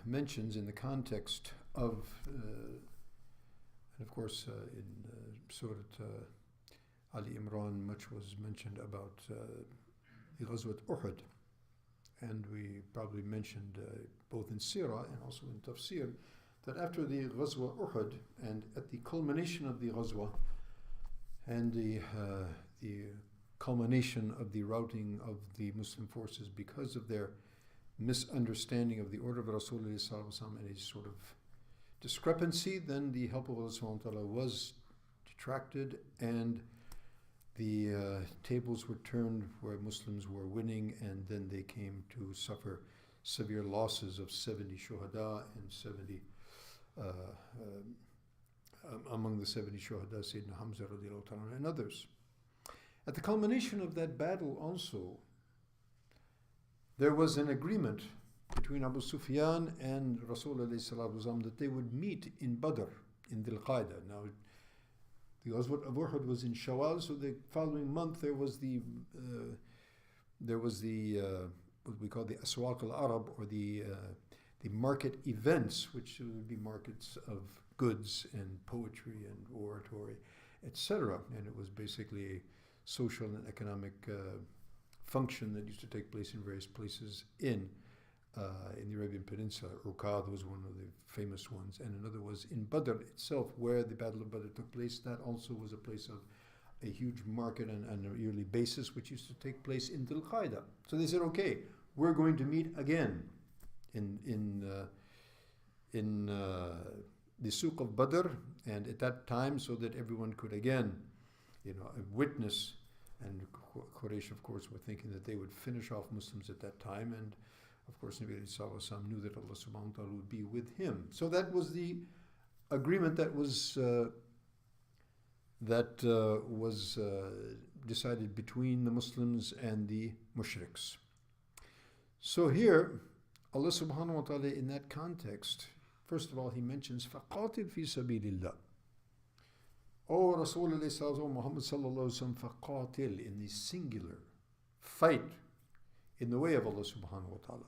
mentions in the context of, and of course in Surah Ali Imran, much was mentioned about the Ghazwat Uhud. And we probably mentioned both in Sirah and also in Tafsir that after the Ghazwa Uhud and at the culmination of the Ghazwa and the culmination of the routing of the Muslim forces because of their misunderstanding of the order of Rasulullah and a sort of discrepancy, then the help of Allah was detracted and the tables were turned where Muslims were winning, and then they came to suffer severe losses of 70 shuhada and 70 among the 70 shuhada, Sayyidina Hamza radiallahu ta'ala and others. At the culmination of that battle also, there was an agreement between Abu Sufyan and Rasulullah that they would meet in Badr, in Dhul Qa'dah. Now, the Ghazwat of Uhud was in Shawwal, so the following month there was the what we call the Aswaq al-Arab, or the market events, which would be markets of goods and poetry and oratory, etc. And it was basically a social and economic function that used to take place in various places in the Arabian Peninsula. Uqad was one of the famous ones, and another was in Badr itself, where the Battle of Badr took place. That also was a place of a huge market and on a yearly basis, which used to take place in Dhul Qa'dah. So they said, okay, we're going to meet again in the Suq of Badr, and at that time, so that everyone could again, witness. And Quraysh, of course, were thinking that they would finish off Muslims at that time, and of course, Nabi Sallallahu knew that Allah subhanahu wa ta'ala would be with him. So that was the agreement that was decided between the Muslims and the mushriks. So here, Allah subhanahu wa ta'ala, in that context, first of all, He mentions فَقَاتِلْ فِي سَبِيلِ اللَّهِ. O Rasulullah, O Muhammad sallallahu alaihi wasallam, faqatil, in the singular, fight in the way of Allah subhanahu wa ta'ala.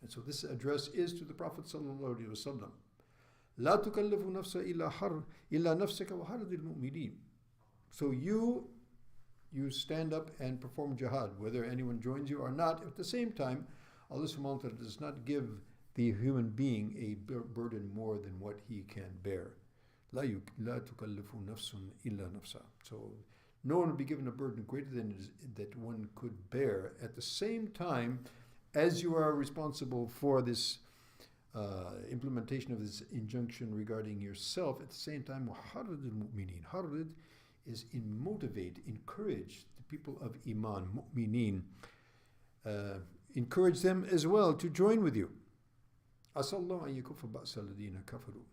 And so this address is to the Prophet sallallahu alaihi wasallam. لا تكلف نفسا إلا نفسك وحرد المؤمنين. So you stand up and perform jihad, whether anyone joins you or not. At the same time, Allah subhanahu wa ta'ala does not give the human being a burden more than what he can bear. لا تكلف نفس إلا نفسها. So no one will be given a burden greater than that one could bear. At the same time, as you are responsible for this implementation of this injunction regarding yourself, at the same time, وَحَرِّدِ الْمُؤْمِنِينَ. Harrid is motivate, encourage the people of Iman, mu'mineen. Encourage them as well to join with you. عَسَى اللَّهُ أَن يَكُفَّ بَأْسَ الَّذِينَ كَفَرُوا.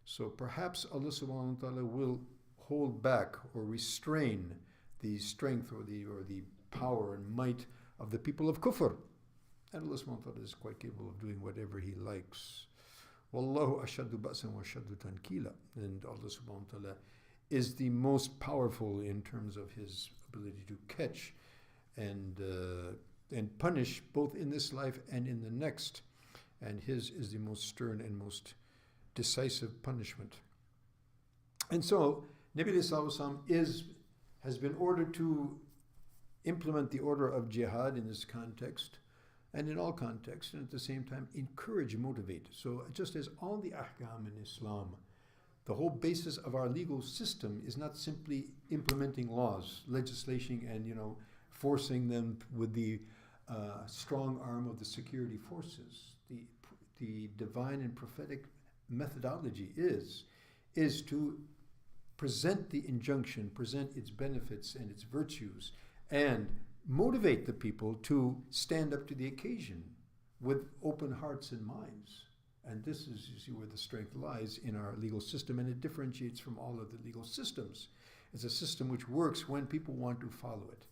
So perhaps Allah subhanahu wa ta'ala will hold back or restrain the strength or the power and might of the people of kufr. And Allah subhanahu wa ta'ala is quite capable of doing whatever He likes. Wallahu ashaddu ba'san wa ashaddu tankila. And Allah subhanahu wa ta'ala is the most powerful in terms of His ability to catch and punish both in this life and in the next. And His is the most stern and most decisive punishment. And so Nabi sallallahu alaihi wasallam has been ordered to implement the order of jihad in this context and in all contexts, and at the same time encourage, motivate. So just as all the ahkam in Islam, the whole basis of our legal system is not simply implementing laws, legislation, and forcing them with the strong arm of the security forces. The divine and prophetic methodology is to present the injunction, present its benefits and its virtues, and motivate the people to stand up to the occasion with open hearts and minds. And this is, you see, where the strength lies in our legal system, and it differentiates from all of the legal systems. It's a system which works when people want to follow it.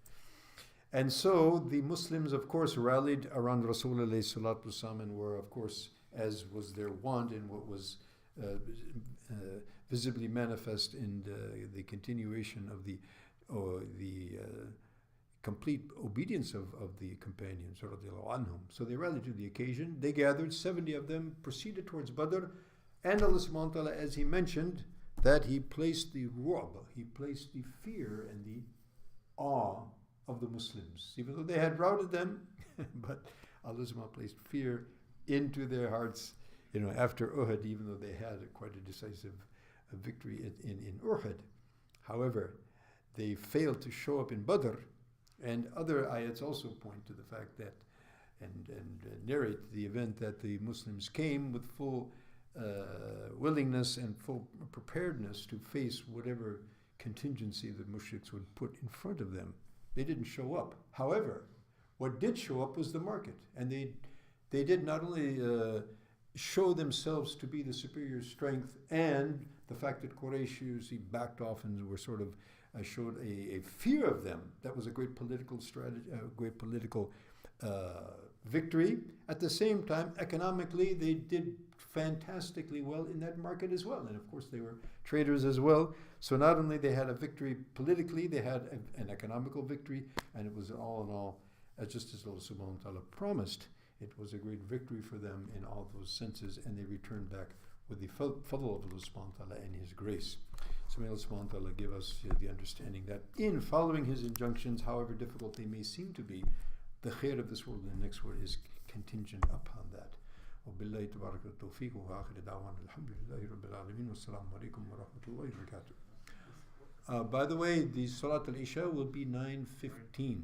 And so the Muslims, of course, rallied around Rasulullah sallallahu alaihi wasallam and were, of course, as was their want and what was visibly manifest in the continuation of the complete obedience of the companions, radiallahu anhum. So they rallied to the occasion. They gathered, 70 of them, proceeded towards Badr, and Allah subhanahu wa ta'ala, as He mentioned, that He placed the ru'b, He placed the fear and the awe of the Muslims, even though they had routed them, but Allah subhanahu wa ta'ala placed fear into their hearts, after Uhud, even though they had quite a decisive victory in Uhud. However, they failed to show up in Badr, and other ayats also point to the fact that, and narrate the event that the Muslims came with full willingness and full preparedness to face whatever contingency the mushriks would put in front of them. They didn't show up. However, what did show up was the market, and they did not only show themselves to be the superior strength, and the fact that Quraysh usually backed off and were sort of showed a fear of them. That was a great political strategy, great political victory. At the same time, economically, they did fantastically well in that market as well. And of course, they were traders as well. So not only they had a victory politically, they had an economical victory, and it was all in all, just as Allah subhanahu wa ta'ala promised, it was a great victory for them in all those senses, and they returned back with the fadl of Allah subhanahu wa ta'ala and His grace. So may Allah subhanahu wa ta'ala give us the understanding that in following His injunctions, however difficult they may seem to be, the khair of this world and the next world is contingent upon that. وبالله تبارك التوفيق وآخر دعوانا الحمد لله رب العالمين والسلام عليكم ورحمة الله وبركاته. By the way, the Salat al-Isha will be 9:15.